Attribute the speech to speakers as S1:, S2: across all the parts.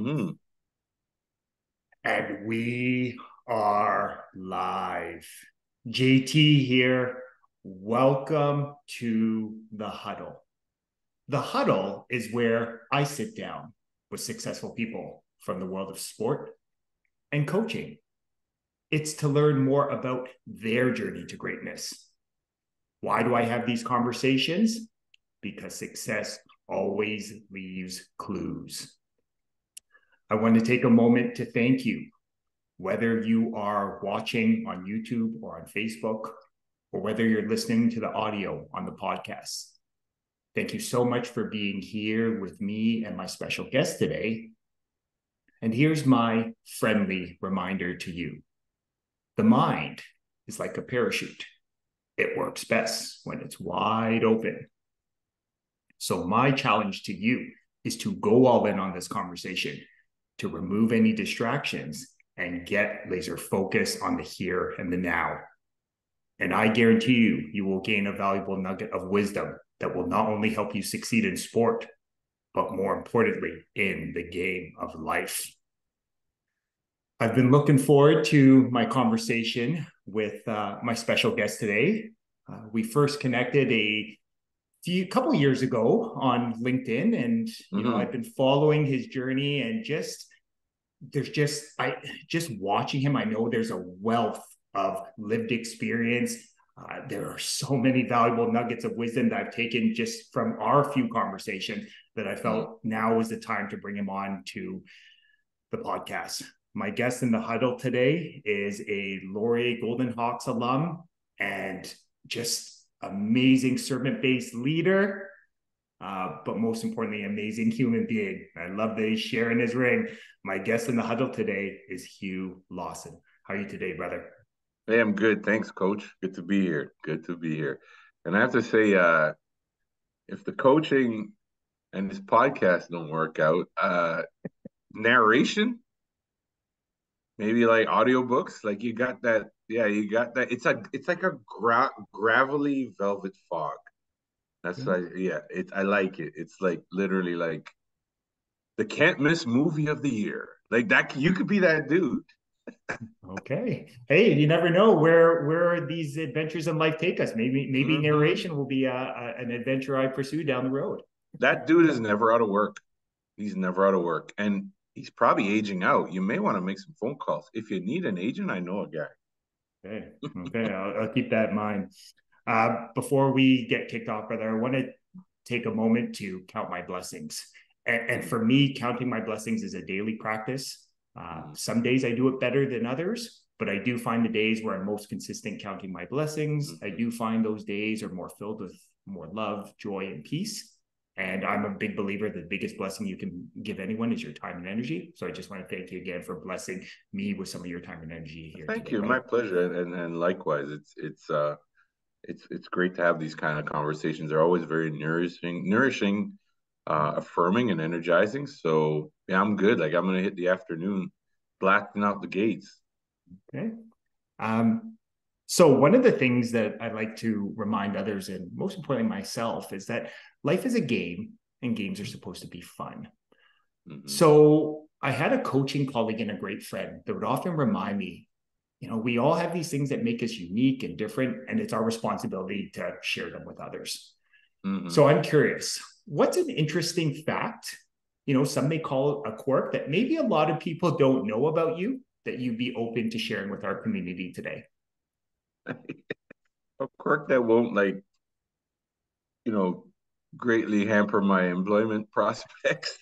S1: Hmm.
S2: And we are live. JT here. Welcome to the huddle. The huddle is where I sit down with successful people from the world of sport and coaching. It's to learn more about their journey to greatness. Why do I have these conversations? Because success always leaves clues. I want to take a moment to thank you, whether you are watching on YouTube or on Facebook, or whether you're listening to the audio on the podcast. Thank you so much for being here with me and my special guest today. And here's my friendly reminder to you. The mind is like a parachute. It works best when it's wide open. So my challenge to you is to go all in on this conversation, to remove any distractions and get laser focus on the here and the now. And I guarantee you, you will gain a valuable nugget of wisdom that will not only help you succeed in sport, but more importantly, in the game of life. I've been looking forward to my conversation with my special guest today. We first connected a couple of years ago on LinkedIn, and
S1: Hmm.
S2: I've been following his journey, and just watching him, I know there's a wealth of lived experience. There are so many valuable nuggets of wisdom that I've taken just from our few conversations that I
S1: Hmm.
S2: felt now is the time to bring him on to the podcast. My guest in the huddle today is a Laurier Golden Hawks alum and just amazing servant-based leader, but most importantly, amazing human being. I love that he's sharing his ring. My guest in the huddle today is Hugh Lawson. How are you today, brother?
S1: Hey, I'm good. Thanks, Coach. Good to be here. Good to be here. And I have to say, if the coaching and this podcast don't work out, narration, maybe like audiobooks, like you got that. Yeah, you got that. It's like a gravelly velvet fog. That's
S2: Yeah.
S1: like, yeah, I like it. It's like literally like the can't miss movie of the year. Like that, you could be that dude.
S2: Okay. Hey, you never know where these adventures in life take us. Maybe
S1: Hmm.
S2: narration will be an adventure I pursue down the road.
S1: That dude is never out of work. He's never out of work. And he's probably aging out. You may want to make some phone calls. If you need an agent, I know a guy.
S2: Okay. Okay. I'll keep that in mind. Before we get kicked off, brother, I want to take a moment to count my blessings. And
S1: Mm-hmm.
S2: for me, counting my blessings is a daily practice. Some days I do it better than others, but I do find the days where I'm most consistent counting my blessings. I
S1: Mm-hmm.
S2: do find those days are more filled with more love, joy, and peace. And I'm a big believer that the biggest blessing you can give anyone is your time and energy. So I just want to thank you again for blessing me with some of your time and energy here
S1: Thank
S2: today,
S1: you. My
S2: brother.
S1: pleasure. And likewise, it's great to have these kind of conversations. They're always very nourishing, affirming and energizing. So yeah, I'm good. Like I'm gonna hit the afternoon, blasting out the gates.
S2: Okay. Um, so one of the things that I like to remind others, and most importantly myself, is that life is a game and games are supposed to be fun.
S1: Hmm.
S2: So I had a coaching colleague and a great friend that would often remind me, we all have these things that make us unique and different, and it's our responsibility to share them with others.
S1: Hmm.
S2: So I'm curious, what's an interesting fact? Some may call it a quirk that maybe a lot of people don't know about you that you'd be open to sharing with our community today.
S1: A quirk that won't you know, greatly hamper my employment prospects.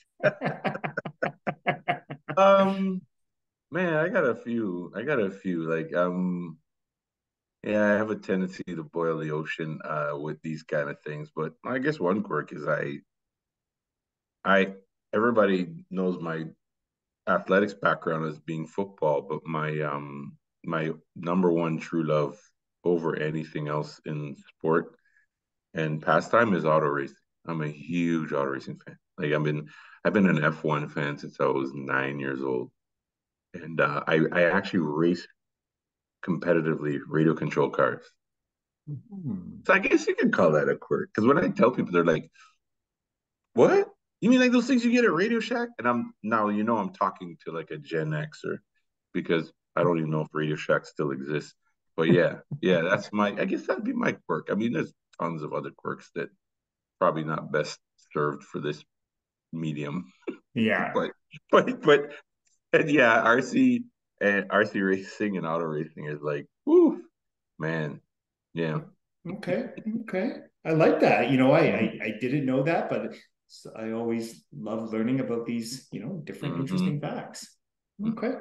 S1: Um, Man, I got a few. I got a few. Yeah, I have a tendency to boil the ocean with these kind of things. But I guess one quirk is I everybody knows my athletics background as being football, but my number one true love over anything else in sport and pastime is auto racing. I'm a huge auto racing fan. I've been an F1 fan since I was 9 years old, and I actually race competitively radio control cars.
S2: Hmm.
S1: So I guess you could call that a quirk. Because when I tell people, they're like, "What?" You mean like those things you get at Radio Shack? And I'm now, I'm talking to like a Gen Xer because I don't even know if Radio Shack still exists. But yeah, yeah, I guess that'd be my quirk. I mean, there's tons of other quirks that probably not best served for this medium.
S2: Yeah.
S1: But, but, and yeah, RC racing and auto racing is like, whoo, man. Yeah.
S2: Okay. Okay. I like that.
S1: Mm-hmm.
S2: I didn't know that, but I always love learning about these, different
S1: Mm-hmm.
S2: interesting facts. Okay.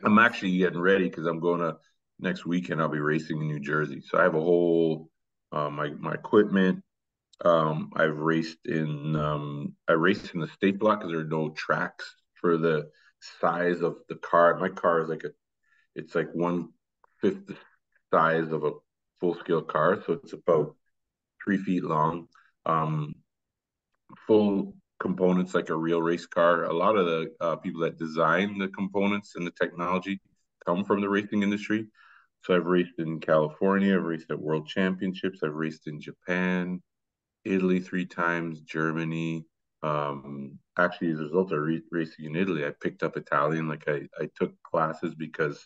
S1: I'm actually getting ready because I'm going to next weekend. I'll be racing in New Jersey, so I have a whole my equipment. I raced in the state block because there are no tracks for the size of the car. My car is it's like 1/5 the size of a full scale car, so it's about 3 feet long. Um, Full components like a real race car. A lot of the people that design the components and the technology come from the racing industry. So I've raced in California, I've raced at world championships, I've raced in Japan, Italy 3 times, Germany. Actually, as a result of racing in Italy, I picked up Italian. Like I took classes because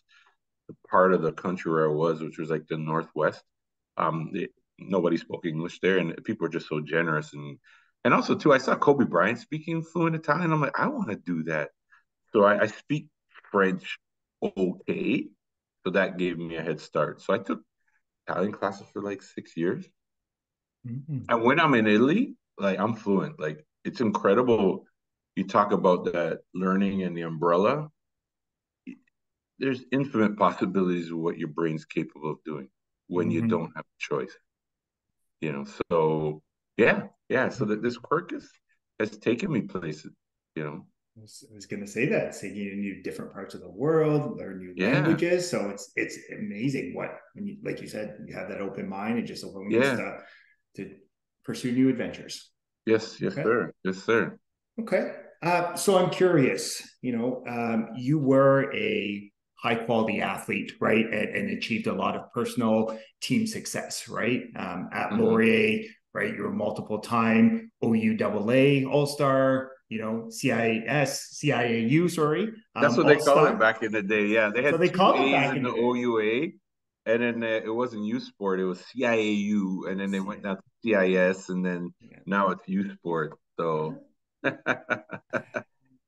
S1: the part of the country where I was, which was like the Northwest, nobody spoke English there, and people were just so generous. And also too, I saw Kobe Bryant speaking fluent Italian. I'm like, I want to do that. So I speak French okay, so that gave me a head start. So I took Italian classes for like 6 years,
S2: Mhm.
S1: and when I'm in Italy, like I'm fluent. Like it's incredible. You talk about that learning and the umbrella. There's infinite possibilities of what your brain's capable of doing when you
S2: Mhm.
S1: don't have a choice. So yeah. So that this quirk has taken me places. You know,
S2: I was going to say that, taking you to new different parts of the world, learn new
S1: yeah,
S2: languages. So it's amazing what when you, like you said, you have that open mind and just a willingness
S1: yeah.
S2: to pursue new adventures.
S1: Yes,
S2: Okay.
S1: sir. Yes, sir.
S2: Okay. So I'm curious, you were a high quality athlete, right? And achieved a lot of personal team success, right? At
S1: Hmm.
S2: Laurier, right? You were multiple time OUAA All Star, CIAU, sorry,
S1: That's what they
S2: All
S1: called it
S2: Star.
S1: back in the day. Yeah, they
S2: So
S1: had
S2: they
S1: two
S2: called it
S1: A's
S2: back
S1: in
S2: in
S1: the
S2: the day.
S1: OUA, and then it wasn't U Sport. It was CIAU, and then they went
S2: CIA.
S1: down to CIS, and then
S2: Yeah.
S1: now it's U Sport.
S2: Yeah.
S1: So,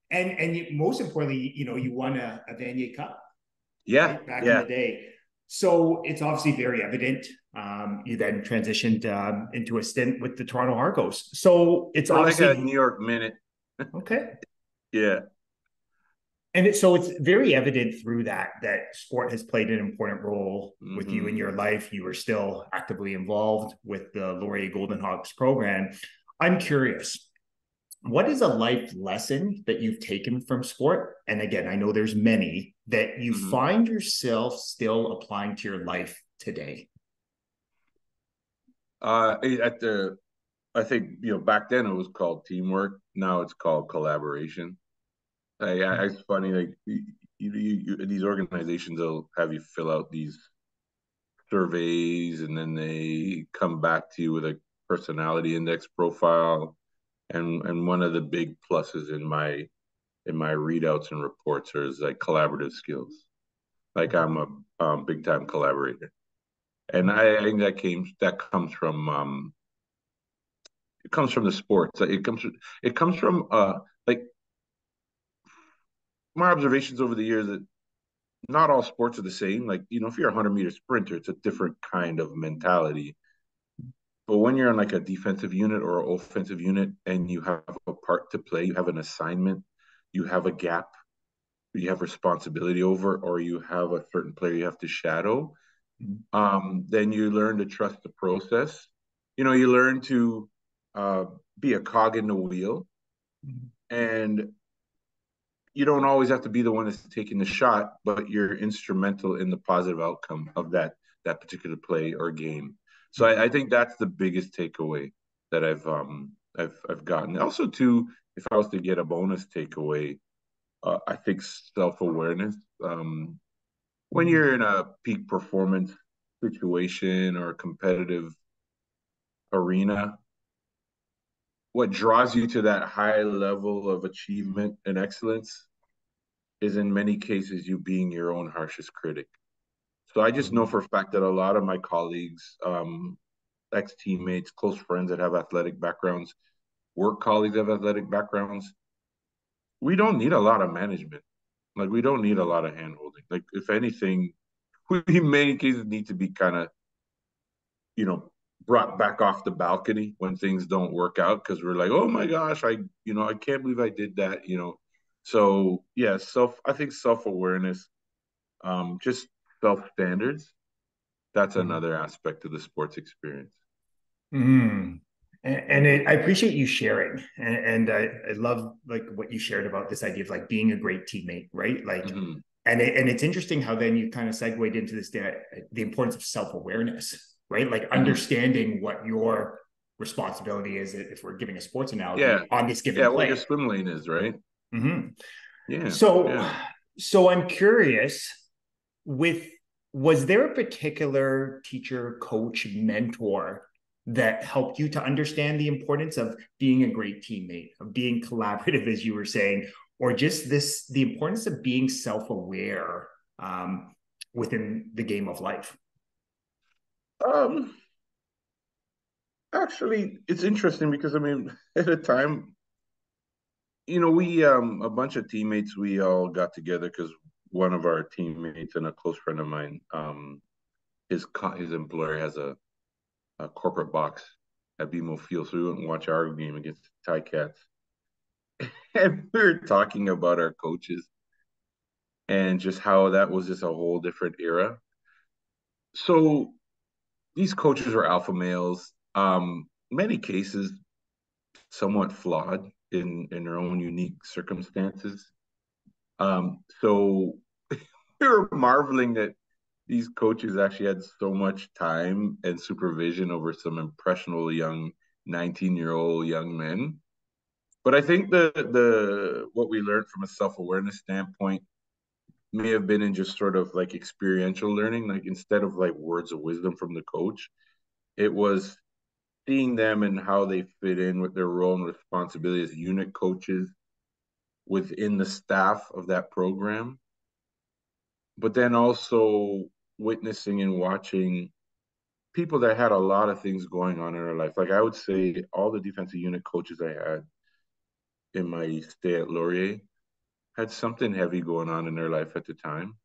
S2: And most importantly, you won a Vanier Cup,
S1: yeah,
S2: right? Back in
S1: yeah.
S2: the day. So it's obviously very evident. You then transitioned into a stint with the Toronto Argos. So it's
S1: For like a
S2: obviously
S1: New York minute.
S2: okay.
S1: Yeah.
S2: So it's very evident through that sport has played an important role with you
S1: Hmm.
S2: in your life. You are still actively involved with the Laurier Golden Hawks program. I'm curious, what is a life lesson that you've taken from sport? And again, I know there's many that you
S1: Hmm.
S2: find yourself still applying to your life today.
S1: At the I think back then it was called teamwork. Now it's called collaboration. It's funny, like these organizations will have you fill out these surveys, and then they come back to you with a personality index profile. And one of the big pluses in my readouts and reports is like collaborative skills. Like I'm a big time collaborator, and I think that comes from it comes from the sports. It comes from like my observations over the years that not all sports are the same. Like, if you're a 100-meter sprinter, it's a different kind of mentality. But when you're on like a defensive unit or an offensive unit and you have a part to play, you have an assignment, you have a gap, you have responsibility over, or you have a certain player you have to shadow, then you learn to trust the process. You learn to uh, be a cog in the wheel, and you don't always have to be the one that's taking the shot, but you're instrumental in the positive outcome of that particular play or game. So I think that's the biggest takeaway that I've gotten. Also, too, if I was to get a bonus takeaway, I think self awareness. When you're in a peak performance situation or a competitive arena, what draws you to that high level of achievement and excellence is in many cases you being your own harshest critic. So I just know
S2: Mhm.
S1: for a fact that a lot of my colleagues, ex teammates, close friends that have athletic backgrounds, work colleagues that have athletic backgrounds, we don't need a lot of management. Like we don't need a lot of hand holding. Like if anything, we in many cases need to be kind of, you know, brought back off the balcony when things don't work out because we're like, oh my gosh, I can't believe I did that. So yeah, I think self-awareness, just self-standards, that's
S2: Mhm.
S1: another aspect of the sports experience.
S2: Mm. I appreciate you sharing, and I love like what you shared about this idea of like being a great teammate, right? Like,
S1: Mm-hmm.
S2: and it's interesting how then you kind of segued into this the importance of self awareness, right? Like
S1: Mm-hmm.
S2: understanding what your responsibility is, if we're giving a sports
S1: Yeah.
S2: analogy, on this given
S1: Yeah, what your
S2: play.
S1: swim lane is, right?
S2: Mm-hmm.
S1: Yeah.
S2: So,
S1: Yeah.
S2: so I'm curious with was there a particular teacher, coach, mentor that helped you to understand the importance of being a great teammate, of being collaborative, as you were saying, or just the importance of being self-aware within the game of life?
S1: Um, Actually, it's interesting because I mean, at the time, we a bunch of teammates, we all got together because one of our teammates and a close friend of mine, his employer has a corporate box at BMO Field, so we went and watch our game against the Ticats, and we were talking about our coaches and just how that was just a whole different era. So these coaches were alpha males, many cases somewhat flawed in their own unique circumstances. So we were marveling that these coaches actually had so much time and supervision over some impressionable young 19-year-old young men. But I think the what we learned from a self-awareness standpoint may have been in just sort of like experiential learning. Like instead of like words of wisdom from the coach, it was seeing them and how they fit in with their role and responsibility as unit coaches within the staff of that program, but then also witnessing and watching people that had a lot of things going on in their life. Like I would say all the defensive unit coaches I had in my stay at Laurier had something heavy going on in their life at the time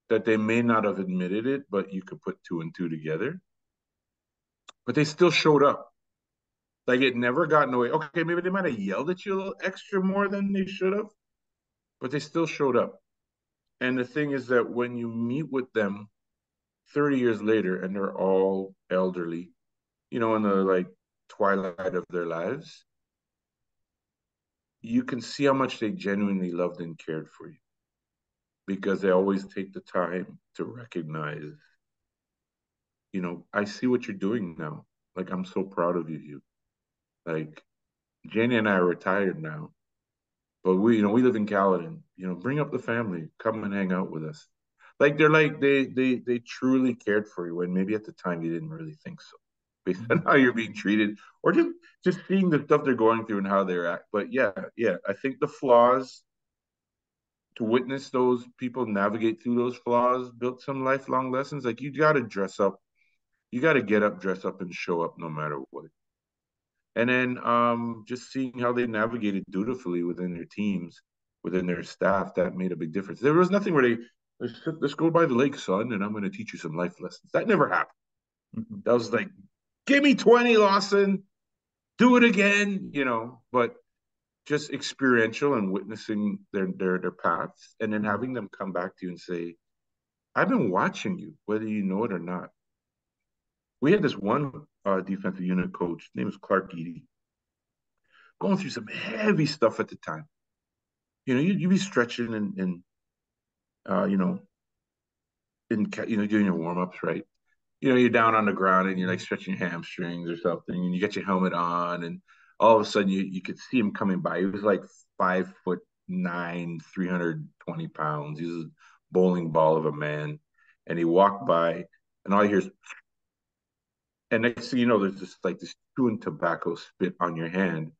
S1: that they may not have admitted it, but you could put two and two together. But they still showed up. Like it never got in the way. Okay, maybe they might have yelled at you a little extra more than they should have, but they still showed up. And the thing is that when you meet with them 30 years later and they're all elderly, in the like twilight of their lives, you can see how much they genuinely loved and cared for you because they always take the time to recognize, I see what you're doing now. Like, I'm so proud of you, Hugh. Like, Jenny and I are retired now, but we live in Caledon. Bring up the family, come and hang out with us. Like, they're like, they truly cared for you when maybe at the time you didn't really think so based on how you're being treated or just seeing the stuff they're going through and how they're act. But yeah, yeah, I think the flaws to witness those people navigate through those flaws built some lifelong lessons. Like you got to dress up, you got to get up, dress up, and show up no matter what. And then just seeing how they navigated dutifully within their teams, within their staff, that made a big difference. There was nothing where let's go by the lake, son, and I'm going to teach you some life lessons. That never happened.
S2: Mhm.
S1: That was like, give me 20, Lawson, do it again. But just experiential and witnessing their paths, and then
S2: Mhm.
S1: having them come back to you and say, "I've been watching you, whether you know it or not." We had this one defensive unit coach, his name was Clark Eady, going through some heavy stuff at the time. You be stretching and uh, you know, doing your warm ups, right? You're down on the ground and you're like stretching your hamstrings or something, and you get your helmet on, and all of a sudden you could see him coming by. He was like 5'9", 320 pounds. He was a bowling ball of a man, and he walked by, and all you hear is And next thing you know, there's just like this chewing tobacco spit on your hand,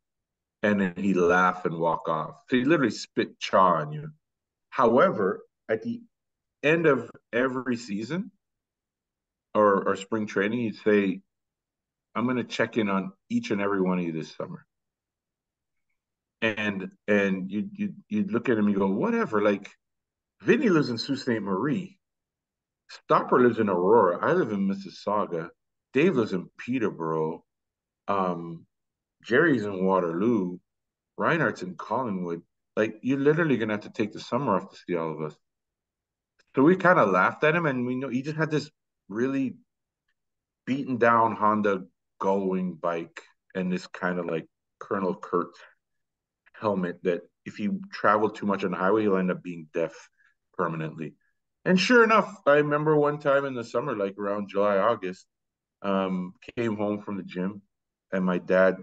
S1: and then he laugh and walk off. So he literally spit chaw on you. However, at the end of every season or spring training, he'd say, "I'm going to check in on each and every one of you this summer." And you'd look at him and you go, "Whatever." Like Vinny lives in Sault Ste. Marie. Stopper lives in Aurora. I live in Mississauga. Dave lives in Peterborough. Um, Jerry's in Waterloo. Reinhardt's in Collingwood. Like you're literally gonna have to take the summer off to see all of us. So we kind of laughed at him, and we know he just had this really beaten down Honda Gullwing bike and this kind of like Colonel Kurtz helmet that if you travel too much on the highway, you'll end up being deaf permanently. And sure enough, I remember one time in the summer, like around July, August, came home from the gym, and my dad,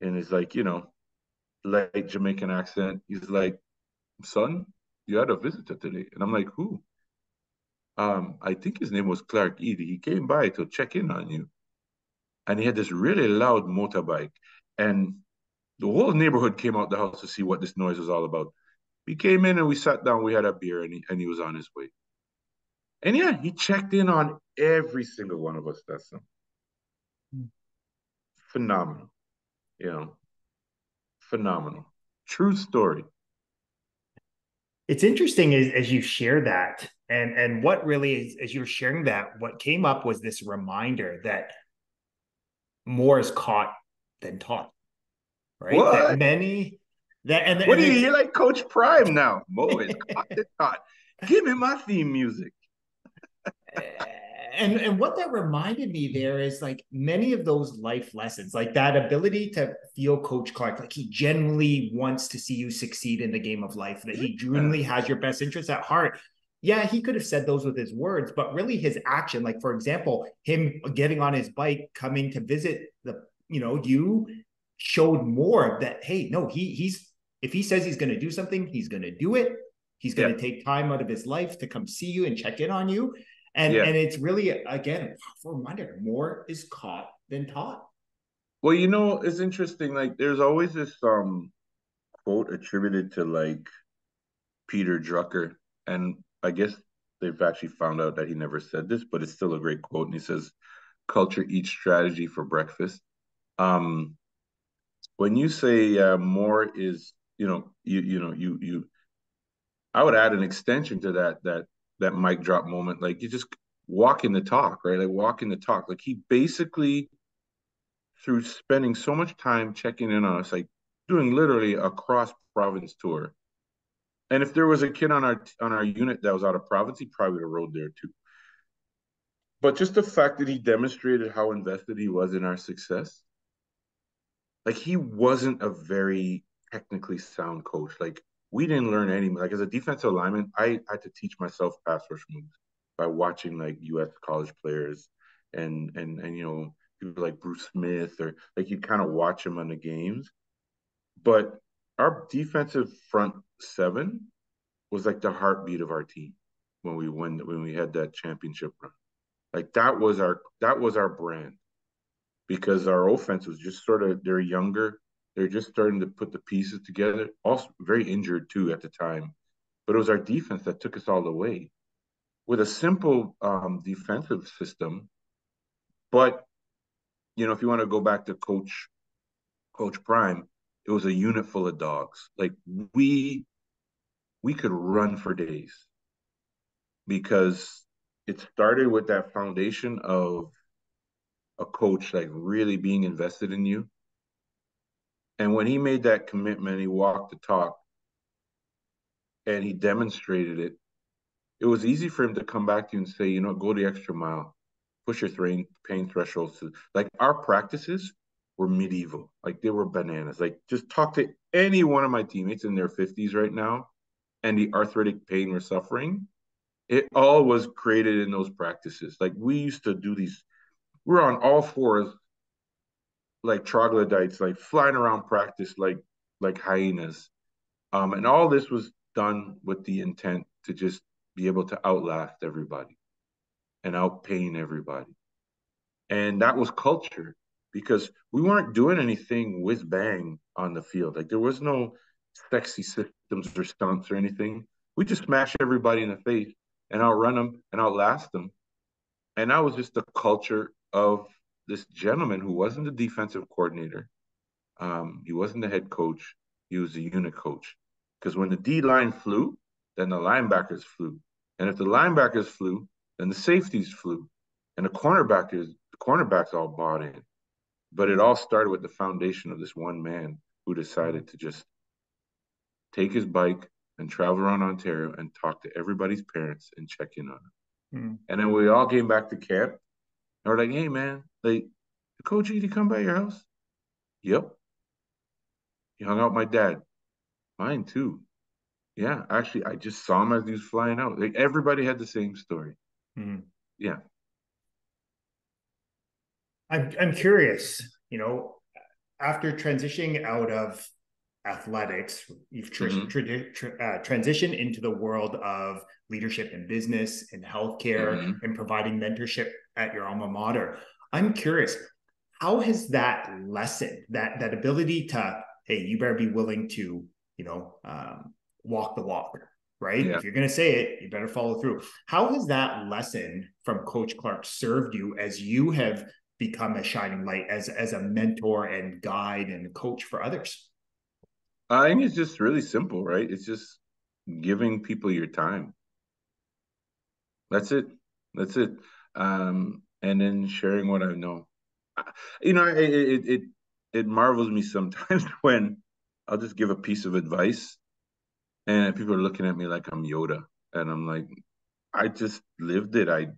S1: in his like, light Jamaican accent, he's like, "Son, you had a visitor today." And I'm like, "Who?" I think his name was Clark Eady. He came by to check in on you. And he had this really loud motorbike. And the whole neighborhood came out the house to see what this noise was all about. We came in and we sat down, we had a beer, and he was on his way. And yeah, he checked in on every single one of us that summer. Phenomenal, you know, phenomenal. True story.
S2: It's interesting as you share that, and what really is, as you're sharing that, what came up was this reminder that more is caught than taught, right? That
S1: What?
S2: many that
S1: What
S2: and
S1: are you?
S2: it's
S1: You're like Coach Prime now. Mo is caught the tot. Give me my theme music.
S2: and what that reminded me there is like many of those life lessons, like that ability to feel Coach Clark, like he genuinely wants to see you succeed in the game of life, that he
S1: Yeah.
S2: genuinely has your best interests at heart. Yeah, he could have said those with his words, but really his action, like for example, him getting on his bike, coming to visit you showed more of that. Hey, no, he's if he says he's going to do something, he's going to do it. He's going
S1: Yeah.
S2: to take time out of his life to come see you and check in on you. And
S1: Yeah.
S2: it's really again a powerful reminder: more is caught than taught.
S1: Well, it's interesting. Like, there's always this quote attributed to like Peter Drucker, and I guess they've actually found out that he never said this, but it's still a great quote. And he says, "Culture eats strategy for breakfast." Um, when you say more is, I would add an extension to that mic drop moment. Like you just walking the talk, right? Like walking the talk. Like he basically, through spending so much time checking in on us, like doing literally a cross province tour. And if there was a kid on our unit that was out of province, he probably would have rode there too. But just the fact that he demonstrated how invested he was in our success, like he wasn't a very technically sound coach. Like we didn't learn any. Like as a defensive lineman, I had to teach myself pass rush moves by watching like U.S. college players and people like Bruce Smith, or like you kind of watch them on the games. But our defensive front seven was like the heartbeat of our team when we had that championship run. Like that was our brand, because our offense was just sort of, they're younger, they're just starting to put the pieces together. Also very injured too at the time, but it was our defense that took us all the way with a simple defensive system. But if you want to go back to Coach Prime, it was a unit full of dogs. Like we we could run for days because it started with that foundation of a coach like really being invested in you. And when he made that commitment, he walked the talk and he demonstrated it. It was easy for him to come back to you and say, go the extra mile, push your pain thresholds. Like our practices were medieval, like they were bananas. Like just talk to any one of my teammates in their 50s right now, and the arthritic pain we're suffering, it all was created in those practices. Like we used to do these, we're on all fours like troglodytes, like flying around practice like hyenas. And all this was done with the intent to just be able to outlast everybody and outpain everybody. And that was culture because we weren't doing anything whiz bang on the field. Like there was no sexy systems or stunts or anything. We just smash everybody in the face and outrun them and outlast them. And that was just the culture of this gentleman who wasn't the defensive coordinator. He wasn't the head coach. He was the unit coach. Because when the D line flew, then the linebackers flew. And if the linebackers flew, then the safeties flew. And the cornerbacks all bought in. But it all started with the foundation of this one man who decided to just take his bike and travel around Ontario and talk to everybody's parents and check in on them.
S2: Mm-hmm.
S1: And then we all came back to camp and we're like, hey man, like, did Coach Edie come by your house? Yep. He hung out with my dad. Mine too. Yeah, actually, I just saw him as he was flying out. Like everybody had the same story.
S2: Mm-hmm.
S1: Yeah.
S2: I'm curious, after transitioning out of athletics, you've
S1: Mm-hmm.
S2: transitioned into the world of leadership in business and healthcare
S1: Mm-hmm.
S2: and providing mentorship at your alma mater. I'm curious, how has that lesson, that ability to, hey, you better be willing to, walk the walk, right?
S1: Yeah.
S2: If you're going to say it, you better follow through. How has that lesson from Coach Clark served you as you have become a shining light as a mentor and guide and coach for others?
S1: I think it's just really simple, right? It's just giving people your time. That's it. That's it. And then sharing what I know. It marvels me sometimes when I'll just give a piece of advice and people are looking at me like I'm Yoda, and I'm like, I just lived it. I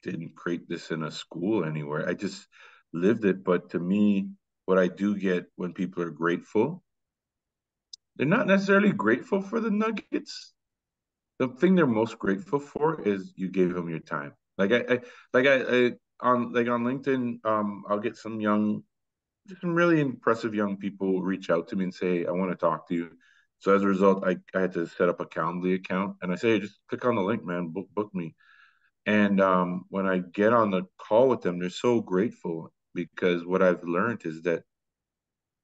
S1: didn't create this in a school anywhere. I just lived it. But to me, what I do get when people are grateful, they're not necessarily grateful for the nuggets. The thing they're most grateful for is you gave them your time. I on LinkedIn, I'll get some really impressive young people reach out to me and say, I want to talk to you. So as a result, I had to set up a Calendly account, and I say, hey, just click on the link, man, book me. And when I get on the call with them, they're so grateful because what I've learned is that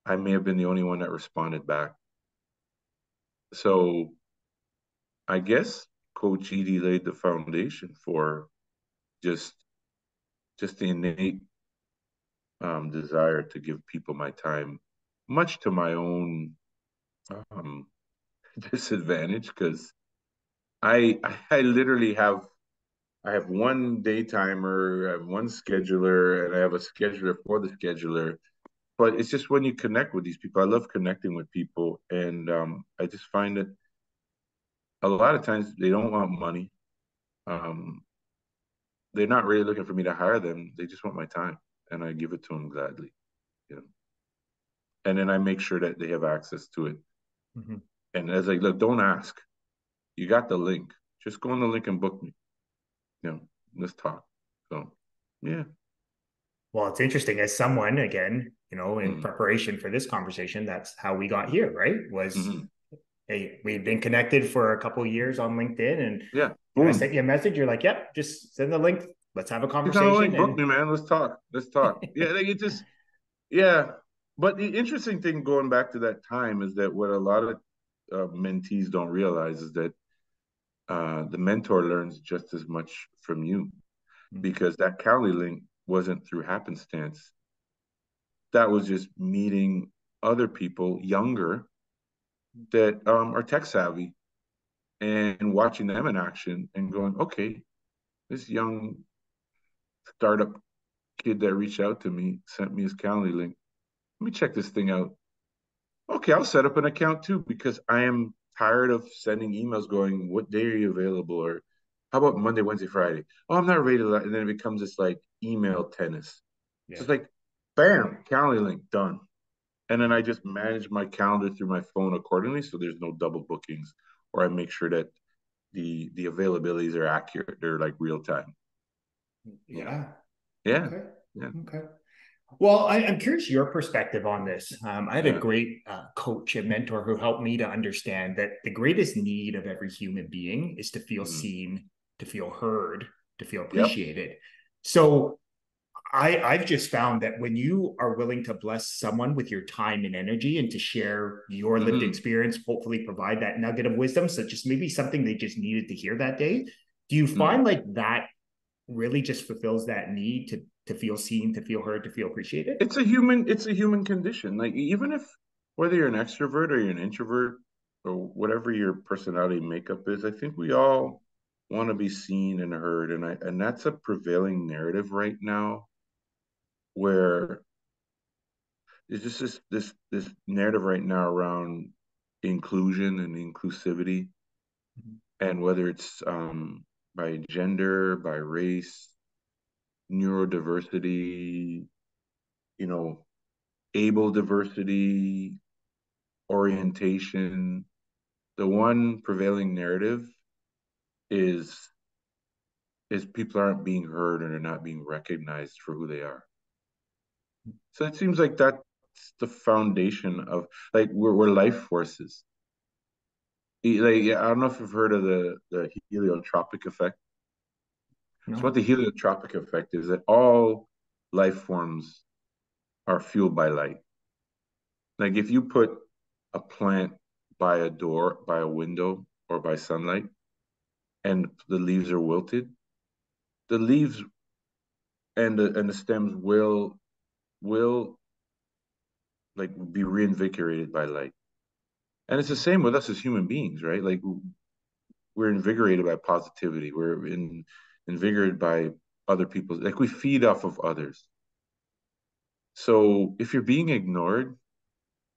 S1: I may have been the only one that responded back. So I guess Coach Edie laid the foundation for just just the innate desire to give people my time, much to my own um, disadvantage, because I literally have one daytimer, I have one scheduler, and I have a scheduler for the scheduler. But it's just when you connect with these people, I love connecting with people, and I just find that a lot of times they don't want money. Um, they're not really looking for me to hire them. They just want my time, and I give it to them gladly. You know, and then I make sure that they have access to it.
S2: Mm-hmm.
S1: And as I look, don't ask. You got the link. Just go on the link and book me. You know, let's talk. So, yeah.
S2: Well, it's interesting as someone, again, in
S1: Mm-hmm.
S2: preparation for this conversation, that's how we got here, right? Was,
S1: Mm-hmm.
S2: hey, we've been connected for a couple of years on LinkedIn, and
S1: Yeah.
S2: I sent
S1: Boom.
S2: you a message. You're like, yep, just send the link. Let's have a
S1: Click on the
S2: conversation.
S1: link. Book
S2: And
S1: me, man. Let's talk. Let's talk. Yeah. Like it just. Yeah. But the interesting thing going back to that time is that what a lot of mentees don't realize is that the mentor learns just as much from you because that Cali link wasn't through happenstance. That was just meeting other people younger that are tech savvy and watching them in action and going, okay, this young startup kid that reached out to me sent me his Cali link. Let me check this thing out. Okay, I'll set up an account too because I am tired of sending emails going, what day are you available? Or how about Monday, Wednesday, Friday? Oh, I'm not available. And then it becomes this like email tennis. So
S2: yeah.
S1: it's like, bam, calendar link done. And then I just manage my calendar through my phone accordingly. So there's no double bookings, or I make sure that the availabilities are accurate. They're like real time. Yeah.
S2: Yeah.
S1: Yeah.
S2: Okay.
S1: Yeah.
S2: Okay. Well, I'm curious your perspective on this. I had a
S1: Yeah.
S2: great coach and mentor who helped me to understand that the greatest need of every human being is to feel
S1: Mhm.
S2: seen, to feel heard, to feel
S1: Yep.
S2: appreciated. So I've just found that when you are willing to bless someone with your time and energy and to share your lived
S1: Hmm.
S2: experience, hopefully provide that nugget of wisdom, so just maybe something they just needed to hear that day, do you
S1: Hmm.
S2: find like that really just fulfills that need to feel seen, to feel heard, to feel appreciated?
S1: It's a human condition. Like even if whether you're an extrovert or you're an introvert or whatever your personality makeup is, I think we all want to be seen and heard, and that's a prevailing narrative right now where there's just this narrative right now around inclusion and inclusivity, and whether it's by gender, by race, neurodiversity, you know, able diversity, orientation. The one prevailing narrative is is people aren't being heard and are not being recognized for who they are. So it seems like that's the foundation of like we're life forces. Like yeah, I don't know if you've heard of the heliotropic effect. So what
S2: No.
S1: the heliotropic effect is that all life forms are fueled by light. Like if you put a plant by a door, by a window, or by sunlight, and the leaves are wilted, the leaves and the stems will like be reinvigorated by light. And it's the same with us as human beings, right? Like we're invigorated by positivity. Invigorated by other people's. Like we feed off of others. So if you're being ignored,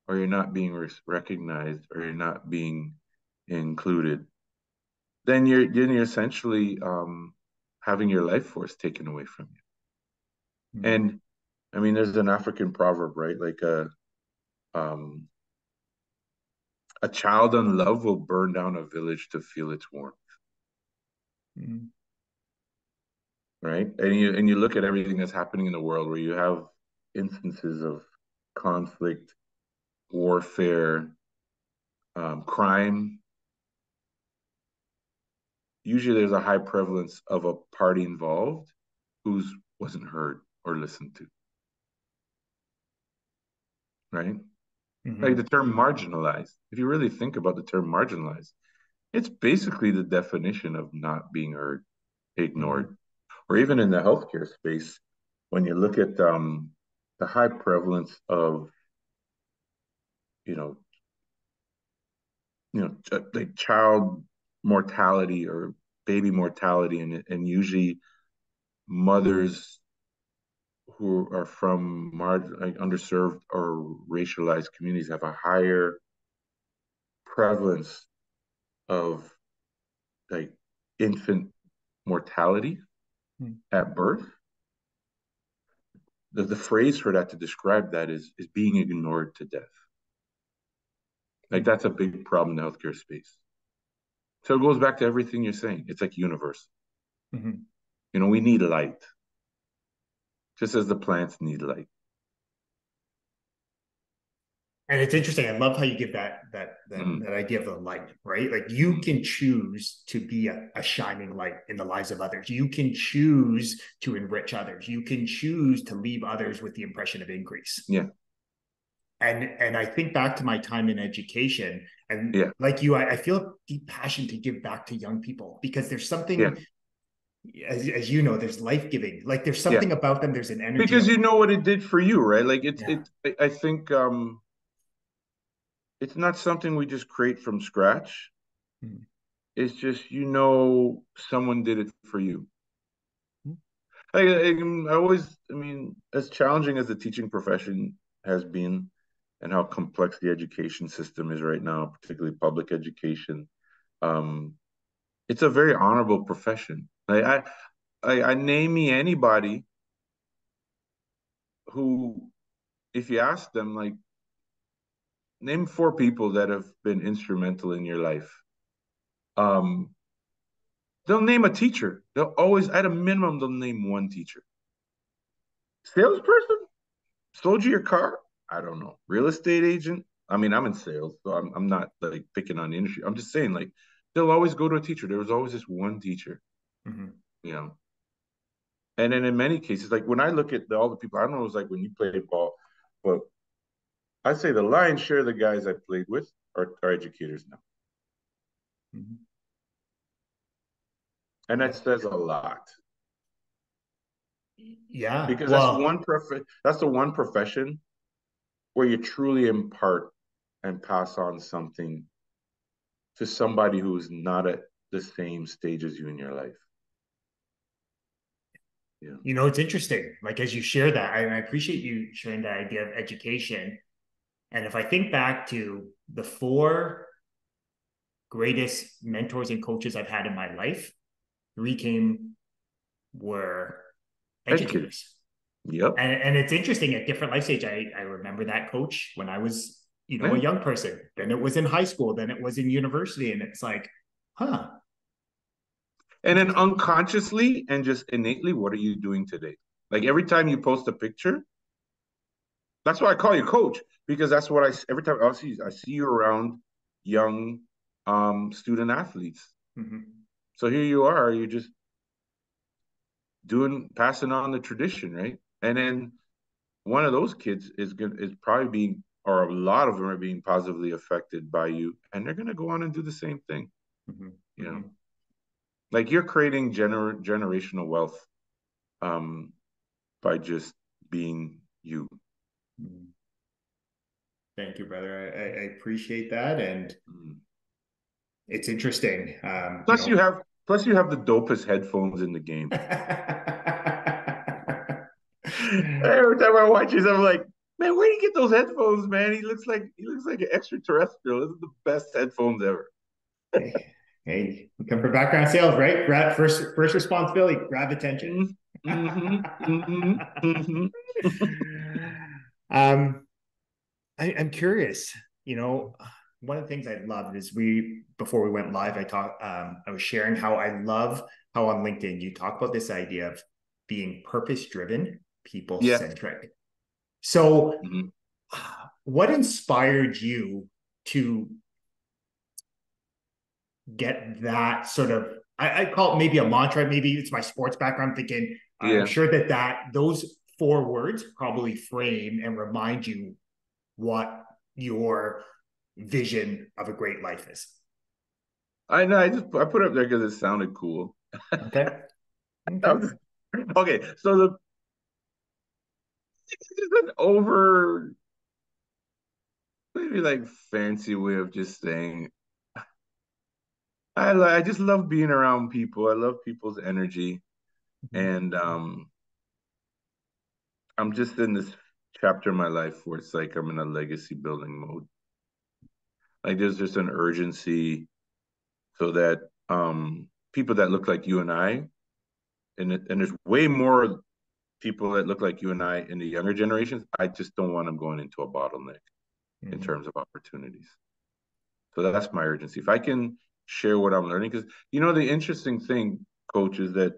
S1: or you're not being recognized, or you're not being included, then you're essentially having your life force taken away from you.
S2: Mm-hmm.
S1: And I mean, there's an African proverb, right? Like um, a child unloved will burn down a village to feel its warmth,
S2: Mm-hmm.
S1: right? And you look at everything that's happening in the world, where you have instances of conflict, warfare, crime. Usually, there's a high prevalence of a party involved who's wasn't heard or listened to, right? Like the
S2: Mm-hmm.
S1: term marginalized. If you really think about the term marginalized, it's basically the definition of not being heard,
S2: Mm-hmm.
S1: ignored, or even in the healthcare space, when you look at the high prevalence of you know like child mortality or baby mortality, and usually mothers who are from like underserved or racialized communities have a higher prevalence of like infant mortality at birth. The phrase for that to describe that is being ignored to death. Like
S2: Mm-hmm.
S1: that's a big problem in the healthcare space. So it goes back to everything you're saying. It's like universe.
S2: Mm-hmm.
S1: We need light, just as the plants need light.
S2: And it's interesting. I love how you give
S1: Mm,
S2: that idea of the light, right? Like you
S1: mm,
S2: can choose to be a shining light in the lives of others. You can choose to enrich others. You can choose to leave others with the impression of increase.
S1: yeah,
S2: And I think back to my time in education, and
S1: yeah,
S2: like you, I feel a deep passion to give back to young people because there's
S1: yeah,
S2: something, as you know, there's life giving. Like there's
S1: yeah.
S2: something about them. There's an energy
S1: Because
S2: of
S1: you know what it did for you, right? Like it's
S2: yeah.
S1: it. I think it's not something we just create from scratch.
S2: Mm-hmm.
S1: It's just someone did it for you. I mean, as challenging as the teaching profession has been, and how complex the education system is right now, particularly public education, um, it's a very honorable profession. I name me anybody who, if you ask them, like, name four people that have been instrumental in your life. Um, they'll name a teacher. They'll always, at a minimum, they'll name one teacher. Salesperson? Sold you your car? I don't know. Real estate agent? I mean, I'm in sales, so I'm not like picking on the industry. I'm just saying, like, they'll always go to a teacher. There was always this one teacher,
S2: Mm-hmm.
S1: you know. And then in many cases, like when I look at all the people, I don't know, it was like when you played ball, but I'd say the lion's share of the guys I played with are educators now.
S2: Mhm.
S1: And that
S2: Yeah.
S1: says a lot
S2: Yeah.
S1: because
S2: Well,
S1: that's the one profession where you truly impart and pass on something to somebody who is not at the same stage as you in your life. Yeah.
S2: it's interesting. Like as you share that, I appreciate you sharing that idea of education. And if I think back to the four greatest mentors and coaches I've had in my life, three came were
S1: Educators.
S2: educators.
S1: Yep.
S2: And it's interesting at different life stage. I remember that coach when I was, a
S1: Yeah.
S2: young person. Then it was in high school. Then it was in university. And it's like, huh,
S1: And then
S2: interesting.
S1: unconsciously and just innately, what are you doing today? Like every time you post a picture, that's why I call you coach because that's what every time I see you around young student athletes.
S2: Mm-hmm.
S1: So here you are, you're just passing on the tradition, right? And then one of those kids is probably being, or a lot of them are being positively affected by you, and they're gonna go on and do the same thing.
S2: Mm-hmm.
S1: You know,
S2: Mm-hmm.
S1: like you're creating generational wealth um, by just being you.
S2: Mm-hmm. Thank you, brother. I appreciate that. And
S1: Mm.
S2: it's interesting.
S1: Plus, you have the dopest headphones in the game. Every time I watch this, I'm like, man, where do you get those headphones, man? He looks like an extraterrestrial. This is the best headphones ever.
S2: hey, hey, we come from background sales, right? Grab first responsibility, grab attention.
S1: Mm-hmm, mm-hmm, mm-hmm.
S2: um, I'm curious. You know, one of the things I loved is before we went live, I was sharing how I love how on LinkedIn you talk about this idea of being purpose driven, people
S1: Yeah.
S2: centric. So,
S1: Mm-hmm.
S2: what inspired you to get that sort of? I call it maybe a mantra. Maybe it's my sports background. Thinking I'm
S1: Yeah.
S2: sure that those four words probably frame and remind you what your vision of a great life is.
S1: I know. I put it up there because it sounded cool.
S2: Okay. Okay.
S1: I'm just- okay, so it's an over maybe like fancy way of just saying I just love being around people. I love people's energy,
S2: Mm-hmm.
S1: and I'm just in this chapter of my life where it's like I'm in a legacy building mode. Like there's just an urgency so that people that look like you and I, and there's way more people that look like you and I in the younger generations. I just don't want them going into a bottleneck in
S2: Mm-hmm.
S1: terms of opportunities. So that's my urgency. If I can share what I'm learning, because the interesting thing, coach, is that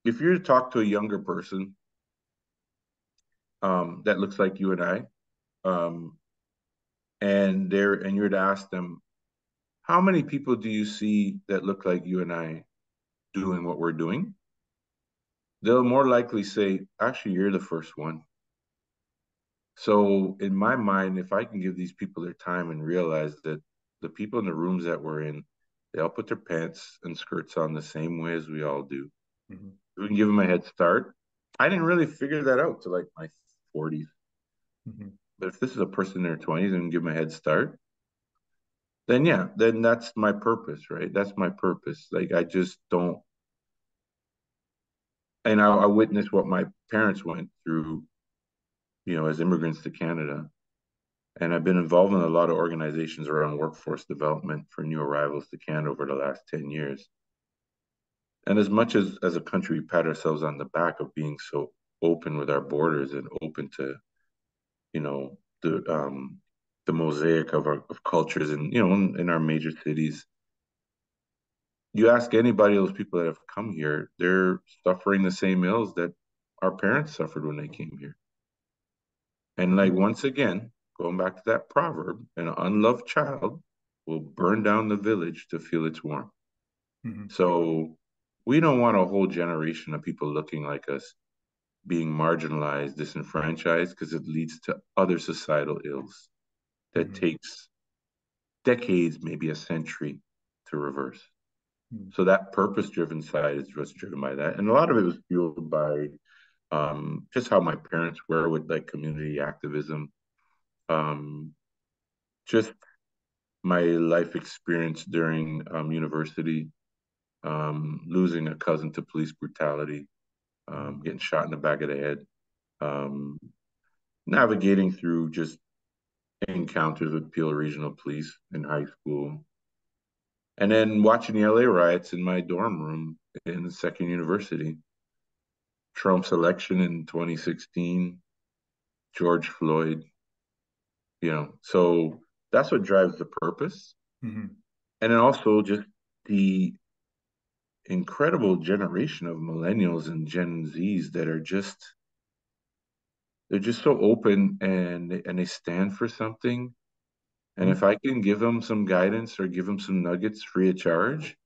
S1: if you talk to a younger person that looks like you and I, um, and you're to ask them, how many people do you see that look like you and I doing what we're doing? They'll more likely say, actually, you're the first one. So in my mind, if I can give these people their time and realize that the people in the rooms that we're in, they all put their pants and skirts on the same way as we all do.
S2: Mm-hmm.
S1: We can give them a head start. I didn't really figure that out till like my 40s.
S2: Mm-hmm.
S1: But if this is a person in their 20s and give them a head start, then yeah, then that's my purpose, right? That's my purpose. Like I just don't, and I witnessed what my parents went through, as immigrants to Canada. And I've been involved in a lot of organizations around workforce development for new arrivals to Canada over the last 10 years. And as much as a country, we pat ourselves on the back of being so open with our borders and open to, you know, the mosaic of cultures and, in our major cities. You ask anybody, those people that have come here, they're suffering the same ills that our parents suffered when they came here. And like once again, going back to that proverb, an unloved child will burn down the village to feel its warmth.
S2: Mm-hmm.
S1: So we don't want a whole generation of people looking like us being marginalized, disenfranchised, because it leads to other societal ills that
S2: Mhm.
S1: takes decades, maybe a century to reverse.
S2: Mhm.
S1: So that purpose-driven side is what's driven by that, and a lot of it was fueled by just how my parents were with like community activism, um, just my life experience during university, losing a cousin to police brutality,
S2: Mhm.
S1: getting shot in the back of the head, um, navigating through just encounters with Peel Regional Police in high school, and then watching the LA riots in my dorm room in the second university, Trump's election in 2016, George Floyd, so that's what drives the purpose.
S2: Mhm.
S1: And then also just the incredible generation of millennials and Gen Zs that are just they're just so open and they stand for something. And
S2: Mhm.
S1: if I can give them some guidance or give them some nuggets free of charge,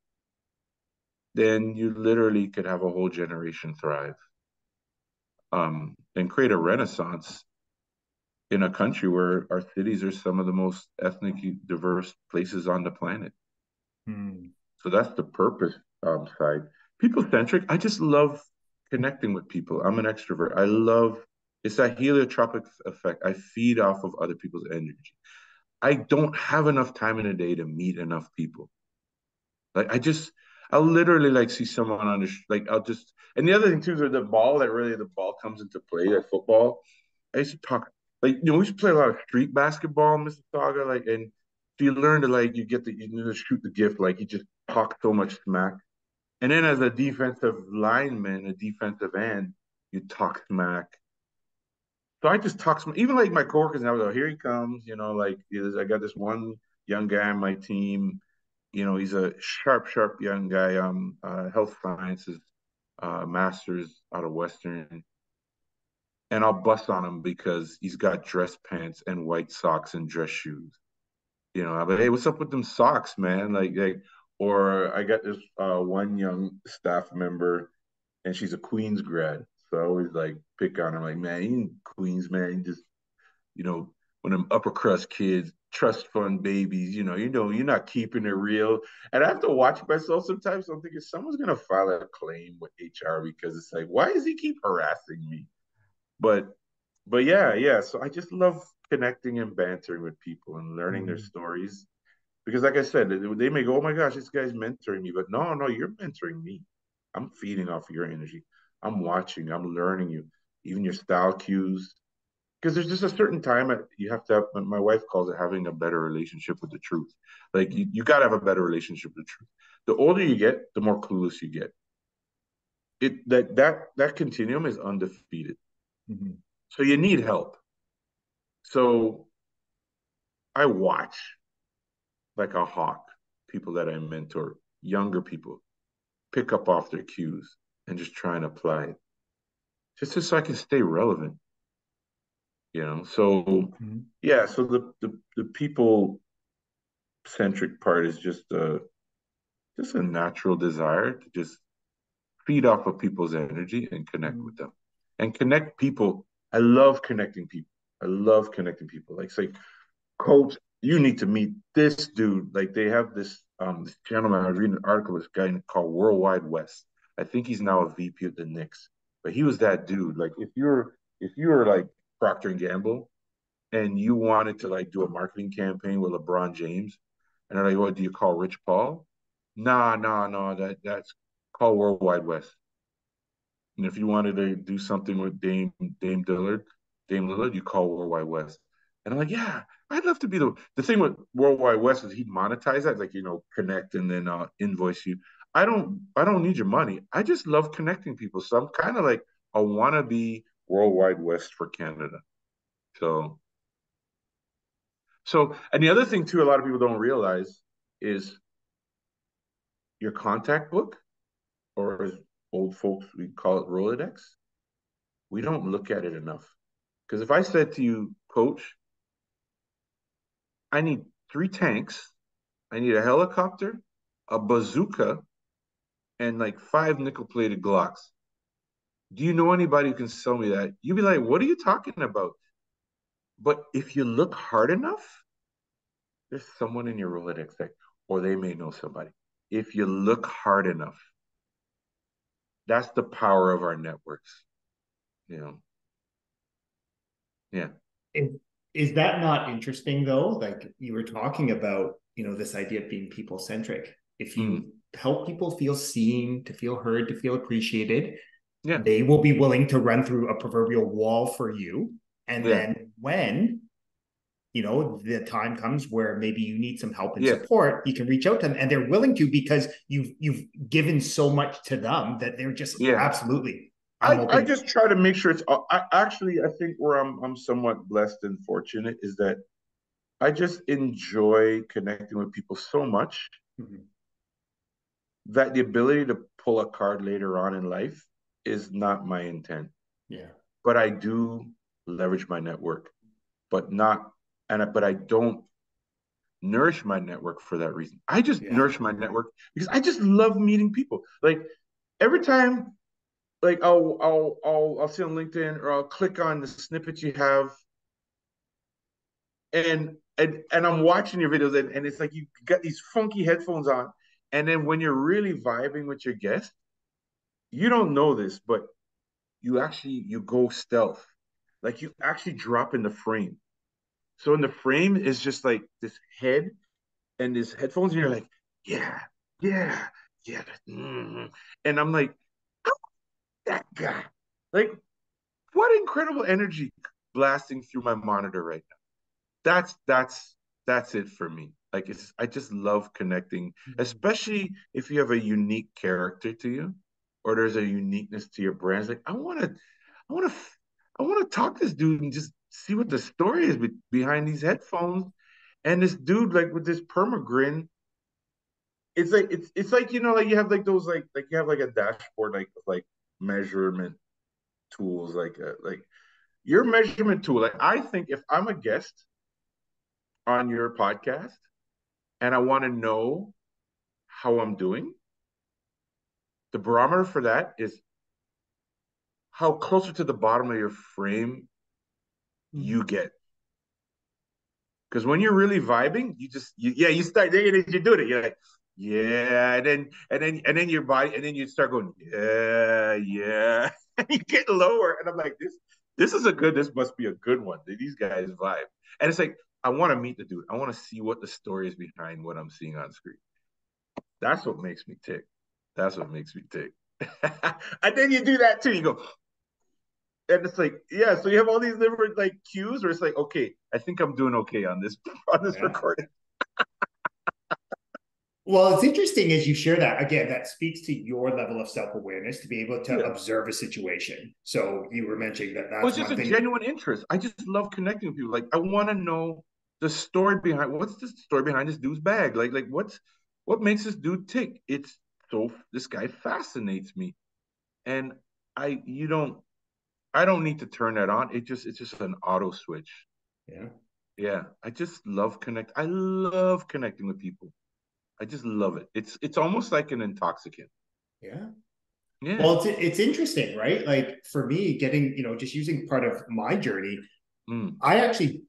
S1: then you literally could have a whole generation thrive, and create a renaissance in a country where our cities are some of the most ethnically diverse places on the planet.
S2: Mhm.
S1: So that's the purpose side. People-centric, I just love connecting with people. I'm an extrovert. I love it's that heliotropic effect. I feed off of other people's energy. I don't have enough time in a day to meet enough people. Like I'll literally like see someone on like I'll just and the other thing too is with the ball, that really the ball comes into play, that football. I used to talk like we used to play a lot of street basketball in Mississauga, like and so you learn to like you know to shoot the gift, like you just talk so much smack. And then as a defensive lineman, a defensive end, you talk smack. So I just talk smack. Even like my coworkers now, go, here he comes, like I got this one young guy on my team. He's a sharp, sharp young guy, health sciences, master's out of Western. And I'll bust on him because he's got dress pants and white socks and dress shoes. I'm like, hey, what's up with them socks, man? Or I got this one young staff member, and she's a Queens grad. So I always like pick on her, like, man, you in Queens, man, you just, you know, when them upper crust kids, trust fund babies, you're not keeping it real. And I have to watch myself sometimes. So I'm thinking someone's gonna file a claim with HR because it's like, why does he keep harassing me? But but yeah, yeah. So I just love connecting and bantering with people and learning their
S2: Mhm.
S1: stories. Because like I said, they may go, oh my gosh, this guy's mentoring me. But no, no, you're mentoring me. I'm feeding off of your energy. I'm watching, I'm learning you, even your style cues. Because there's just a certain time you have to have, my wife calls it having a better relationship with the truth. Like you got to have a better relationship with the truth. The older you get, the more clueless you get. That continuum is undefeated.
S2: Mhm.
S1: So you need help. So I watch like a hawk people that I mentor, younger people, pick up off their cues and just try and apply it, just so I can stay relevant. So
S2: Mhm.
S1: yeah, so the people centric part is just a natural desire to just feed off of people's energy and connect with
S2: Mhm.
S1: them and connect people. I love connecting people. I love connecting people. Like say, Coach, you need to meet this dude. Like they have this gentleman. I was reading an article, this guy called Worldwide West. I think he's now a VP at the Knicks. But he was that dude. Like if you're like Procter and Gamble and you wanted to like do a marketing campaign with LeBron James, and they're like, "What do you call Rich Paul?" Nah, nah, nah. That's called Worldwide West. And if you wanted to do something with Dame Lillard, you call Worldwide West. And I'm like, yeah, I'd love to be the thing with Worldwide West is he monetize that, like connect and then invoice you. I don't need your money. I just love connecting people. So I'm kind of like a wannabe Worldwide West for Canada. So and the other thing too, a lot of people don't realize is your contact book, or as old folks we call it Rolodex. We don't look at it enough. Because if I said to you, Coach, I need 3 tanks, I need a helicopter, a bazooka, and like five nickel plated Glocks. Do you know anybody who can sell me that? You'd be like, what are you talking about? But if you look hard enough, there's someone in your Rolodex that, or they may know somebody. If you look hard enough, that's the power of our networks. You know, yeah.
S2: Is, is that not interesting though? Like you were talking about, this idea of being people centric. If
S1: Mm,
S2: you help people feel seen, to feel heard, to feel appreciated,
S1: yeah.
S2: they will be willing to run through a proverbial wall for you. And
S1: Yeah.
S2: then when the time comes where maybe you need some help and
S1: Yeah.
S2: support, you can reach out to them, and they're willing to, because you've given so much to them that they're just
S1: Yeah.
S2: absolutely, I'm
S1: I
S2: open.
S1: just try to make sure it's I actually I think where I'm somewhat blessed and fortunate is that I just enjoy connecting with people so much
S2: Mhm.
S1: that the ability to pull a card later on in life is not my intent.
S2: Yeah.
S1: But I do leverage my network, but not but I don't nourish my network for that reason. I just
S2: Yeah.
S1: nourish my network because I just love meeting people. Like every time like I'll see on LinkedIn or I'll click on the snippet you have and I'm watching your videos and it's like you got these funky headphones on. And then when you're really vibing with your guest, you don't know this, but you go stealth. Like you actually drop in the frame. So in the frame is just like this head and this headphones, and you're like, yeah, yeah, yeah. Mm. And I'm like, how that guy? Like, what incredible energy blasting through my monitor right now. That's it for me. Like I just love connecting, especially if you have a unique character to you, or there's a uniqueness to your brand. It's like I want to, I want to talk to this dude and just see what the story is behind these headphones. And this dude, like with this perma grin, it's like like you have like those like you have like a dashboard like measurement tools like your measurement tool. Like I think if I'm a guest on your podcast and I want to know how I'm doing, the barometer for that is how closer to the bottom of your frame you get. Because when you're really vibing, you start you're doing it. You're like, yeah, and then your body, and then you start going, yeah, yeah. And you get lower. And I'm like, this must be a good one. These guys vibe. And it's like, I want to meet the dude. I want to see what the story is behind what I'm seeing on screen. That's what makes me tick. That's what makes me tick. And then you do that too. You go, and it's like, yeah. So you have all these different like cues, where it's like, okay, I think I'm doing okay on this on this
S2: Yeah.
S1: recording.
S2: Well, it's interesting as you share that. Again, that speaks to your level of self awareness to be able to
S1: Yeah.
S2: observe a situation. So you were mentioning that
S1: Well,
S2: that's
S1: it's just
S2: one
S1: a
S2: thing.
S1: genuine interest. I just love connecting with people. Like, I want to know the story behind what's the story behind this dude's bag. Like what makes this dude tick? It's so this guy fascinates me, and I you don't I don't need to turn that on. It's just an auto switch.
S2: Yeah.
S1: Yeah, I just love connect. I love connecting with people. I just love it. It's almost like an intoxicant.
S2: Yeah.
S1: Yeah.
S2: Well, it's interesting, right? Like for me, getting, just using part of my journey,
S1: Mm.
S2: I actually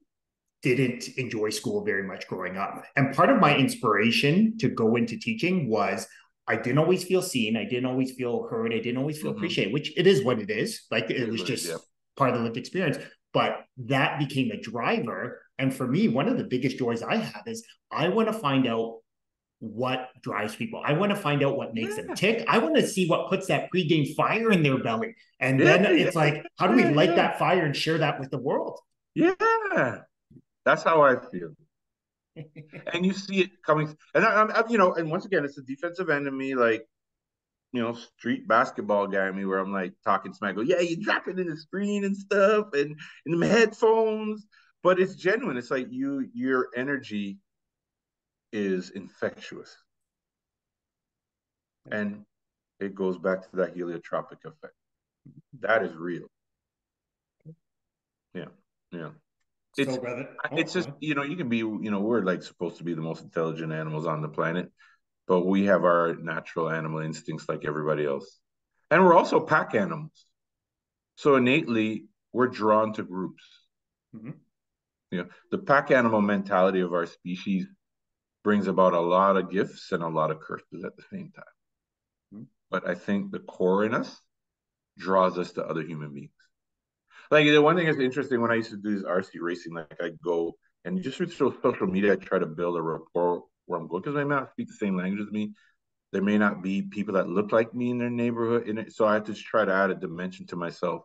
S2: didn't enjoy school very much growing up. And part of my inspiration to go into teaching was I didn't always feel seen. I didn't always feel heard. I didn't always feel
S1: Mm-hmm.
S2: appreciated, which it is what it is. Like
S1: It
S2: it
S1: is
S2: was
S1: what it is. Yeah.
S2: just part of the lived experience. But that became a driver. And for me, one of the biggest joys I have is I want to find out what drives people. I want to find out what makes them
S1: Yeah.
S2: tick. I want to see what puts that pregame fire in their belly. And
S1: Yeah.
S2: then
S1: Yeah.
S2: it's like, how do we
S1: Yeah.
S2: light
S1: Yeah.
S2: that fire and share that with the world?
S1: Yeah. That's how I feel. And you see it coming. And and once again, it's a defensive end of me, like, street basketball guy in me, where I'm like talking smack, go, yeah, you drop it in the screen and stuff and in the headphones. But it's genuine. It's like your energy is infectious. And it goes back to that heliotropic effect. That is real. Yeah. Yeah.
S2: So,
S1: It's
S2: brother,
S1: it's
S2: oh, go
S1: just,
S2: ahead.
S1: you can be, we're like supposed to be the most intelligent animals on the planet. but we have our natural animal instincts like everybody else. And we're also pack animals. So innately, we're drawn to groups.
S2: Mm-hmm.
S1: The pack animal mentality of our species brings about a lot of gifts and a lot of curses at the same time.
S2: Mm-hmm.
S1: But I think the core in us draws us to other human beings. Like the one thing that's interesting when I used to do this RC racing, like I go and just through social media, I try to build a rapport where I'm going because they may not speak the same language as me. There may not be people that look like me in their neighborhood, so I have to try to add a dimension to myself.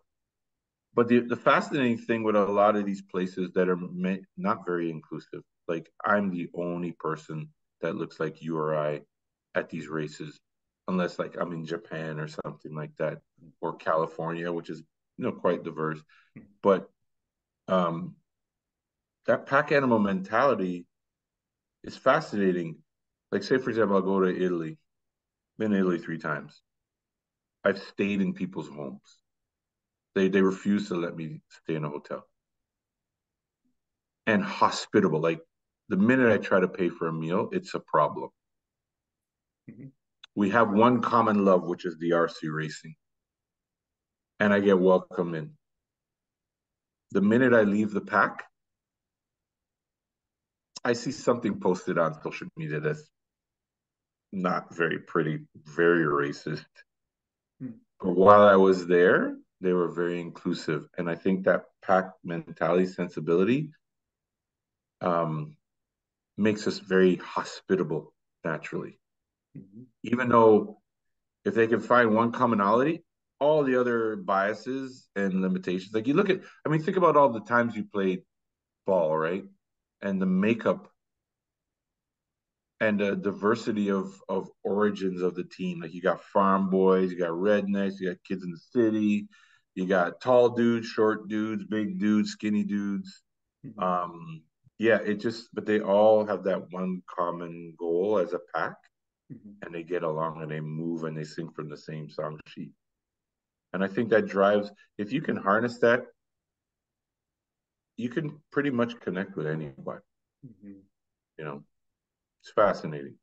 S1: But the fascinating thing with a lot of these places that are not very inclusive, like I'm the only person that looks like you or I at these races, unless like I'm in Japan or something like that, or California, which is quite diverse. But um, that pack animal mentality is fascinating. Like, say for example, I'll go to Italy. Been to Italy 3 times. I've stayed in people's homes. They refuse to let me stay in a hotel. And hospitable. Like the minute I try to pay for a meal, it's a problem.
S2: Mm-hmm.
S1: We have one common love, which is the RC racing. And I get welcome in. The minute I leave the pack, I see something posted on social media that's not very pretty, very racist. But while I was there, they were very inclusive. And I think that pack mentality sensibility um, makes us very hospitable naturally.
S2: Mm-hmm.
S1: Even though if they can find one commonality, all the other biases and limitations, like you look at, I mean, think about all the times you played ball, right? And the makeup and the diversity of origins of the team. Like you got farm boys, you got rednecks, you got kids in the city, you got tall dudes, short dudes, big dudes, skinny dudes.
S2: Mm-hmm.
S1: Um, yeah, it just, but they all have that one common goal as a pack,
S2: Mm-hmm.
S1: and they get along and they move and they sing from the same song sheet. And I think that drives, if you can harness that, you can pretty much connect with anyone.
S2: Mm-hmm.
S1: You know, it's fascinating.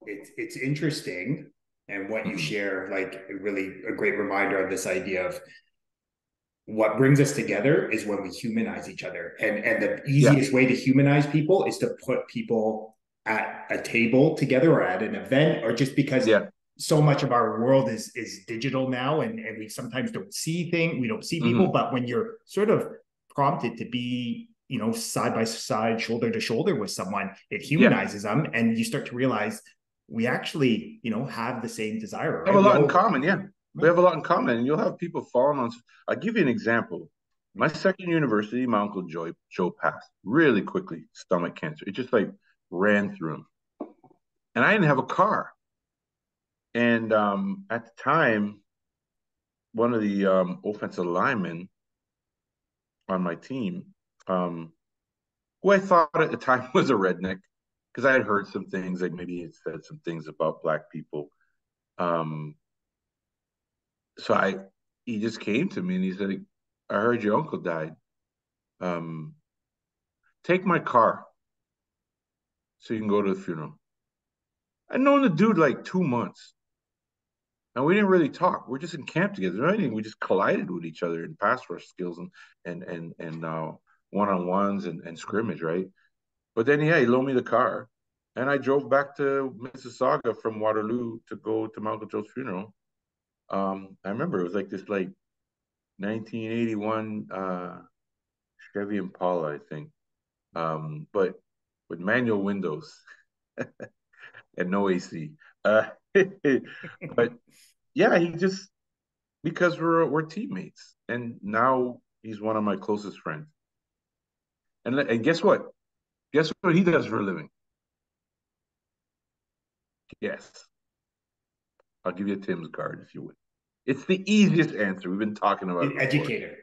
S2: It's interesting, and what you
S1: Mm-hmm.
S2: share, like really a great reminder of this idea of what brings us together is when we humanize each other. And the
S1: Yeah,
S2: easiest way to humanize people is to put people at a table together or at an event, or just because
S1: yeah.
S2: so much of our world is digital now, and we sometimes don't see things, we don't see people.
S1: Mm-hmm.
S2: But when you're sort of prompted to be, side by side, shoulder to shoulder with someone, it
S1: Yeah.
S2: humanizes them, and you start to realize we actually, have the same desire,
S1: Have a
S2: right? We
S1: lot in
S2: all,
S1: common. Yeah, we
S2: right.
S1: have a lot in common, and you'll have people falling on. I'll give you an example. My
S2: Mm-hmm.
S1: second university, my uncle Joe passed really quickly, stomach cancer. It just like ran through him, and I didn't have a car. And at the time, one of the offensive linemen on my team, um, who I thought at the time was a redneck, because I had heard some things, like maybe he had said some things about black people. Um, so he just came to me and he said, "I heard your uncle died. Um, take my car so you can go to the funeral." I'd known the dude like 2 months, and we didn't really talk. We're just in camp together. Right? We just collided with each other in pass rush skills and one on ones and scrimmage, right? But then yeah, he loaned me the car, and I drove back to Mississauga from Waterloo to go to my Uncle Joe's funeral. I remember it was like this like 1981 Chevy Impala, I think, but with manual windows and no AC. But yeah, he just because we're teammates, and now he's one of my closest friends. And guess what? Guess what he does for a living? Yes, I'll give you a Tim's card if you would. It's the easiest answer. We've been talking about it before.
S2: Educator.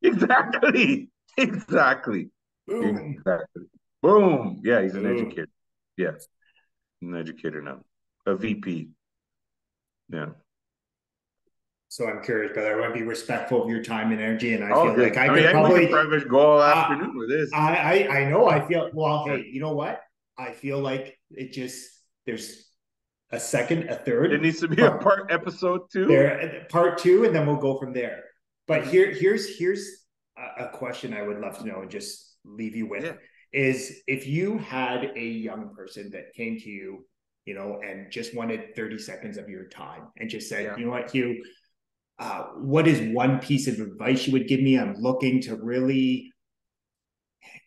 S1: Exactly. Exactly.
S2: Boom.
S1: Exactly. Boom. Yeah, he's an
S2: Boom.
S1: educator. Yeah, an educator now. A VP. Yeah.
S2: So I'm curious, but I want to be respectful of your time and energy. And I
S1: All
S2: feel like
S1: good.
S2: I
S1: I mean,
S2: could
S1: we could
S2: probably,
S1: probably just go all
S2: uh,
S1: afternoon with this.
S2: I know I feel, well,
S1: Yeah.
S2: hey, you know what? I feel like it just, there's a second, a
S1: There
S2: third
S1: needs to be a
S2: part
S1: part episode two.
S2: there, part two, and then we'll go from there. But
S1: Mhm.
S2: here's a question I would love to know and just leave you with
S1: Yeah.
S2: is if you had a young person that came to you, and just wanted 30 seconds of your time and just said,
S1: Yeah.
S2: you know what, Hugh, what is one piece of advice you would give me? I'm looking to really,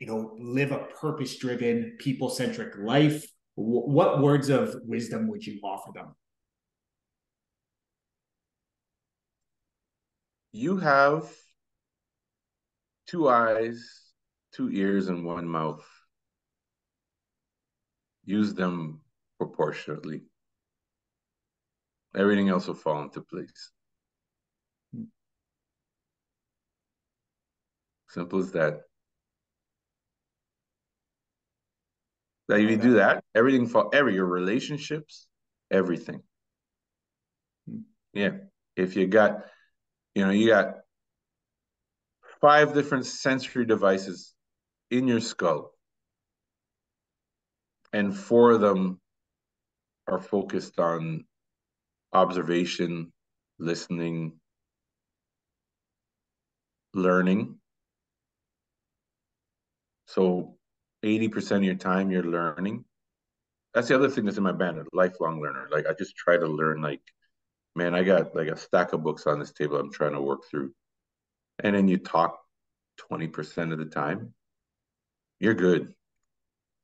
S2: live a purpose driven, people centric life. What words of wisdom would you offer them?
S1: You have two eyes, two ears, and one mouth. Use them proportionately. Everything else will fall into place. Simple as that. That if
S2: Love
S1: you do
S2: that.
S1: that, your relationships, everything. Yeah. If you got five different sensory devices in your skull, and four of them are focused on observation, listening, learning. So 80% of your time you're learning. That's the other thing that's in my band, a lifelong learner. Like I just try to learn like, man, I got like a stack of books on this table I'm trying to work through. And then you talk 20% of the time, you're good.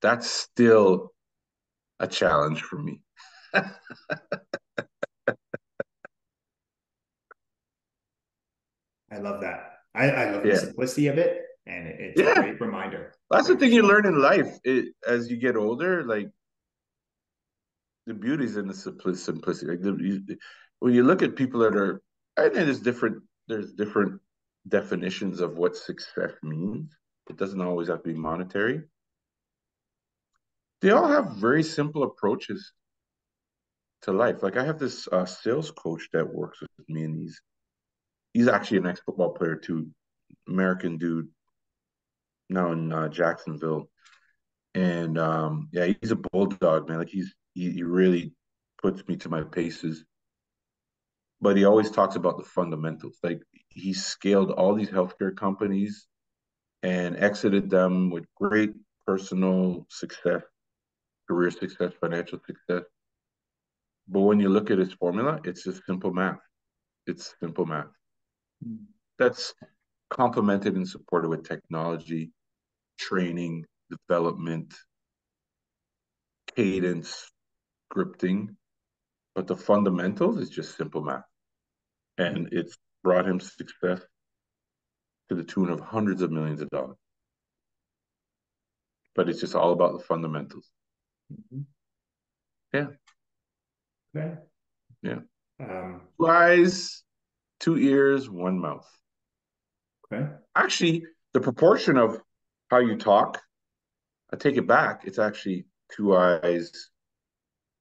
S1: That's still a challenge for me.
S2: I love that. I love the
S1: Yeah.
S2: simplicity of it, and it's a
S1: Yeah.
S2: great reminder.
S1: That's the
S2: Great
S1: thing you learn
S2: reminder.
S1: in life. As you get older, like the beauty's in the simplicity. When you look at people that are, I think there's different definitions of what success means. It doesn't always have to be monetary. They all have very simple approaches to life. Like I have this sales coach that works with me, and he's actually an ex-football player too, American dude, now in Jacksonville. And yeah, he's a bulldog, man. Like he really puts me to my paces. But he always talks about the fundamentals. Like he scaled all these healthcare companies and exited them with great personal success, career success, financial success. But when you look at his formula, it's just simple math. It's simple math. That's complemented and supported with technology, training, development, cadence, scripting. But the fundamentals is just simple math. And it's brought him success to the tune of hundreds of millions of dollars. But it's just all about the fundamentals.
S2: Mm-hmm.
S1: Yeah,
S2: Okay.
S1: yeah.
S2: Um,
S1: Two eyes, two ears, one mouth.
S2: okay.
S1: Actually, the proportion of how you talk, I take it back. It's actually two eyes,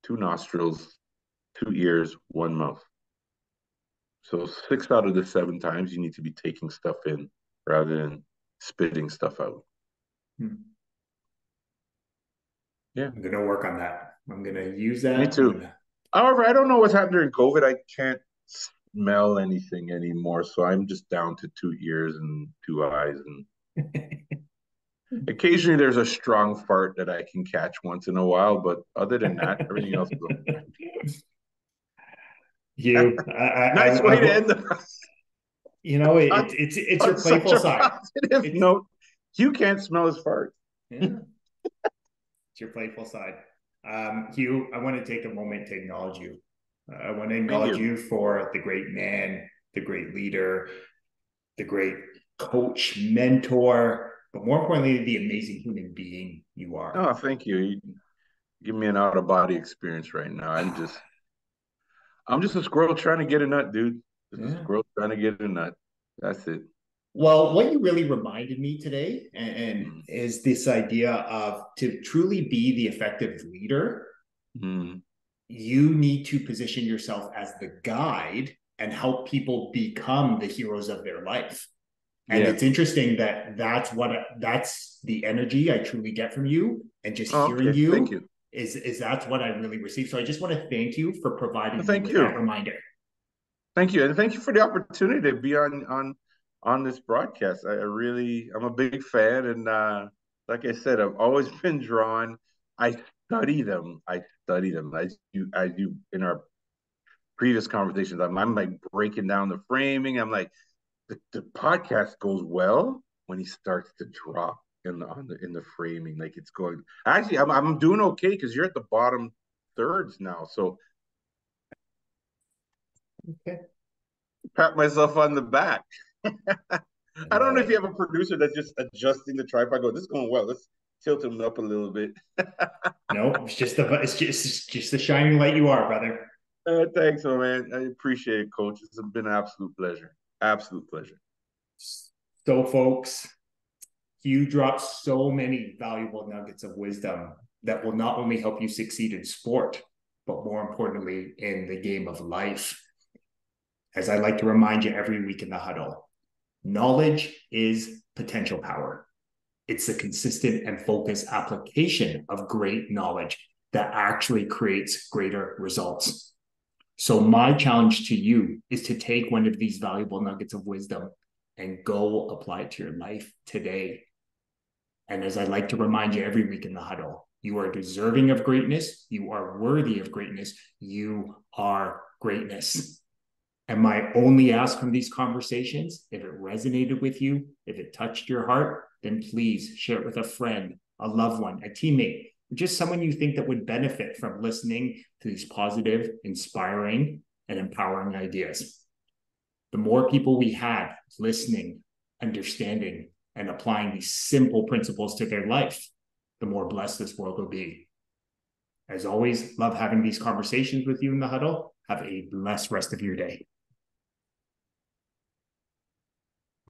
S1: two nostrils, two ears, one mouth. So 6 out of the 7 times you need to be taking stuff in rather than spitting stuff out.
S2: Hmm.
S1: Yeah,
S2: I'm gonna work on that. I'm gonna use
S1: me
S2: that. I'm
S1: too.
S2: gonna.
S1: However, I don't know what's happened during COVID. I can't smell anything anymore, so I'm just down to two ears and two eyes. And occasionally there's a strong fart that I can catch once in a while, but other than that, everything else is okay.
S2: Hugh,
S1: Nice way to end the on,
S2: it's
S1: on
S2: your
S1: such
S2: playful
S1: a
S2: side.
S1: positive
S2: It's
S1: note. You can't smell his fart.
S2: yeah, it's your playful side. Hugh, I want to take a moment to acknowledge you. I want to
S1: Thank
S2: acknowledge
S1: you.
S2: you for the great man, the great leader, the great coach, mentor, but more importantly, the amazing human being you are.
S1: Oh, thank you. You give me an out of body experience right now. I'm just a squirrel trying to get a nut, dude. Just a
S2: Yeah.
S1: squirrel trying to get a nut. That's it.
S2: Well, what you really reminded me today, and
S1: Mm.
S2: is this idea of to truly be the effective leader,
S1: Mm.
S2: you need to position yourself as the guide and help people become the heroes of their life. And
S1: Yeah.
S2: it's interesting that that's the energy I truly get from you, and just
S1: Oh,
S2: hearing
S1: okay. Thank
S2: you
S1: you.
S2: is that's what I really received. So I just want to thank you for
S1: Well,
S2: providing me
S1: thank
S2: with that
S1: you.
S2: reminder.
S1: Thank you. And thank you for the opportunity to be on this broadcast. I'm a big fan, and like I said, I've always been drawn. I I study them. I do in our previous conversations. I'm like breaking down the framing. I'm like the podcast goes well when he starts to drop in the framing. Like it's going. Actually, I'm doing okay because you're at the bottom thirds now. So
S2: Okay.
S1: pat myself on the back.
S2: I
S1: I don't
S2: love
S1: know if you
S2: it.
S1: have a producer that's just adjusting the tripod. Go, this is going well. Let's tilt him up a little bit.
S2: No, it's just the shining light you are, brother.
S1: Thanks, my man. I appreciate it, coach. It's been an absolute pleasure. Absolute pleasure.
S2: So, folks, Hugh drops so many valuable nuggets of wisdom that will not only help you succeed in sport, but more importantly, in the game of life. As I like to remind you every week in the huddle, knowledge is potential power. It's the consistent and focused application of great knowledge that actually creates greater results. So, my challenge to you is to take one of these valuable nuggets of wisdom and go apply it to your life today. And as I like to remind you every week in the huddle, you are deserving of greatness. You are worthy of greatness. You are greatness. And my only ask from these conversations, if it resonated with you, if it touched your heart, then please share it with a friend, a loved one, a teammate, just someone you think that would benefit from listening to these positive, inspiring, and empowering ideas. The more people we have listening, understanding, and applying these simple principles to their life, the more blessed this world will be. As always, love having these conversations with you in the huddle. Have a blessed rest of your day.